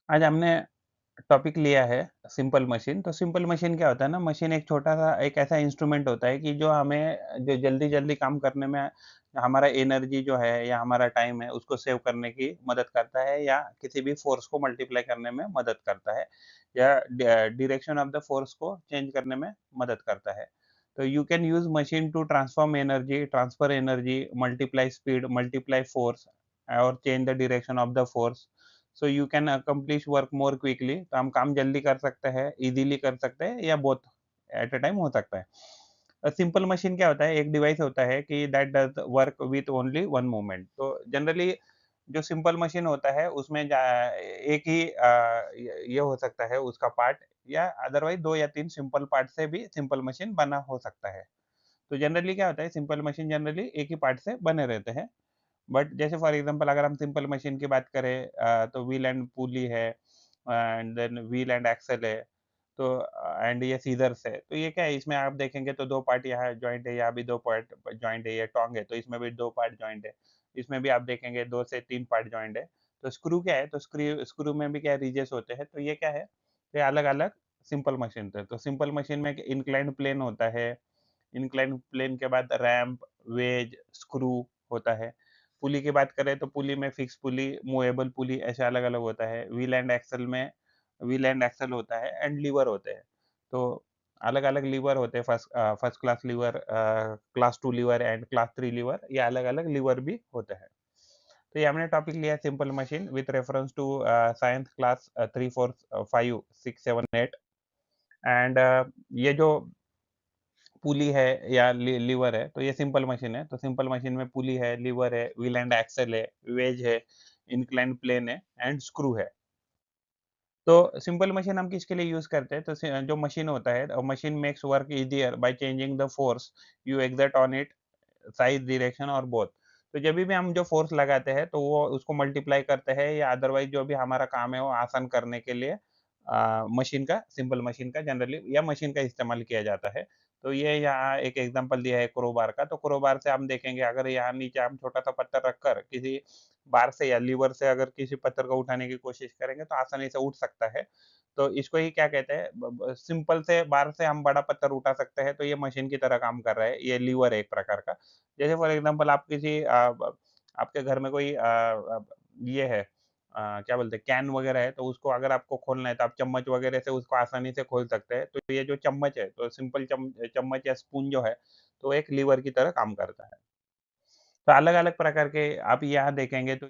आज हमने टॉपिक लिया है सिंपल मशीन। तो सिंपल मशीन क्या होता है ना, मशीन एक छोटा-सा एक ऐसा इंस्ट्रूमेंट होता है कि जो हमें जो जल्दी-जल्दी काम करने में हमारा एनर्जी जो है या हमारा टाइम है, उसको सेव करने की मदद करता है या किसी भी फ़ोर्स को मल्टीप्लाई करने में मदद करता है या डायरेक्शन ऑफ द फ़ोर्स को चेंज करने में मदद करता है। तो you can use machine to transform energy, transfer energy, multiply speed, multiply force और change the direction of the force. So you can accomplish work more quickly. तो हम काम जल्दी कर सकते हैं, इजीली कर सकते हैं या बोथ एट अ टाइम हो सकता है। सिंपल मशीन क्या होता है, एक डिवाइस होता है कि that does work with only one movement. तो जनरली जो सिंपल मशीन होता है उसमें एक ही ये हो सकता है उसका पार्ट, या अदरवाइज दो या तीन सिंपल पार्ट से भी सिंपल मशीन बना हो सकता है। तो जनरली क्या होता है, सिंपल मशीन जनरली एक ही पार्ट से बने रहते हैं। बट जैसे फॉर एग्जांपल अगर हम सिंपल मशीन की बात करें, तो व्हील एंड पुली है and then wheel and axle है। तो एंड ये सीजर्स है। तो ये क्या है, इसमें आप देखेंगे तो 2 पार्ट यहाँ जॉइंट है, यहाँ भी 2 पार्ट जॉइंट है, ये टोंग है तो इसमें भी 2 पार्ट जॉइंट है। इसमें भी आप देखेंगे 2 से 3 पार्ट जॉइंट है। तो स्क्रू क्या है, तो स्क्रू स्क्रू में भी क्या रिजेस होते हैं। तो ये क्या है, ये अलग-अलग सिंपल मशीन थे। तो सिंपल मशीन में इंक्लाइंड प्लेन होता है, इंक्लाइंड प्लेन के बाद रैंप, वेज, स्क्रू होता है। पुली की बात करें तो पुली में फिक्स पुली, मूवेबल पुली ऐसे अलग-अलग होता है। व्हील एंड एक्सल होता है एंड लीवर होते हैं। तो अलग-अलग लीवर होते हैं, first class lever, class 2 lever and class 3 lever, ये अलग-अलग लीवर भी होते हैं। तो ये हमने टॉपिक लिया simple machine with reference to science class 3, 4, 5, 6, 7, 8 and ये जो पुली है या लीवर है, तो ये सिंपल मशीन है। तो सिंपल मशीन में पुली है, लीवर है, व्हील एंड एक्सेल है, वेज है, इंक्लाइंड प्लेन है एंड स्क्रू है। तो सिंपल मशीन हम किसके लिए यूज़ करते हैं? तो जो मशीन होता है, machine makes work easier by changing the force you exert on it, size, direction और बोथ। तो जभी भी हम जो फोर्स लगाते हैं, तो वो उसको मल्टीप्लाई करते हैं या अदरवाइज़ जो भी हमारा काम है, वो आसान करने के लिए मशीन का, सिंपल मशीन का जनरली या मशीन का इस्तेमाल किया जाता है। तो ये यहाँ एक एग्ज़ाम्पल दिया है क्रोबार का। तो क्रोबार से हम देखेंगे, अगर यहाँ नीचे हम छोटा-सा पत्थर रखकर किसी बार से या लीवर से अगर किसी पत्थर को उठाने की कोशिश करेंगे, तो आसानी से उठ सकता है। तो इसको ही क्या कहते हैं, ब ब सिंपल से बार से हम बड़ा पत्थर उठा सकते हैं, तो ये मशीन की तरह काम कर रहा है। ये लीवर है एक प्रकार का। जैसे फॉर एग्ज़ाम्पल आप किसी आपके घर में कोई ये है, क्या बोलते हैं, कैन वगैरह है, तो उसको अगर आपको खोलना है, तो आप चम्मच वगैरह से उसको आसानी से खोल सकते हैं। तो ये जो चम्मच है, तो सिंपल चम्मच या स्पून जो है, तो एक लीवर की तरह काम करता है। तो अलग-अलग प्रकार के आप यहाँ देखेंगे तो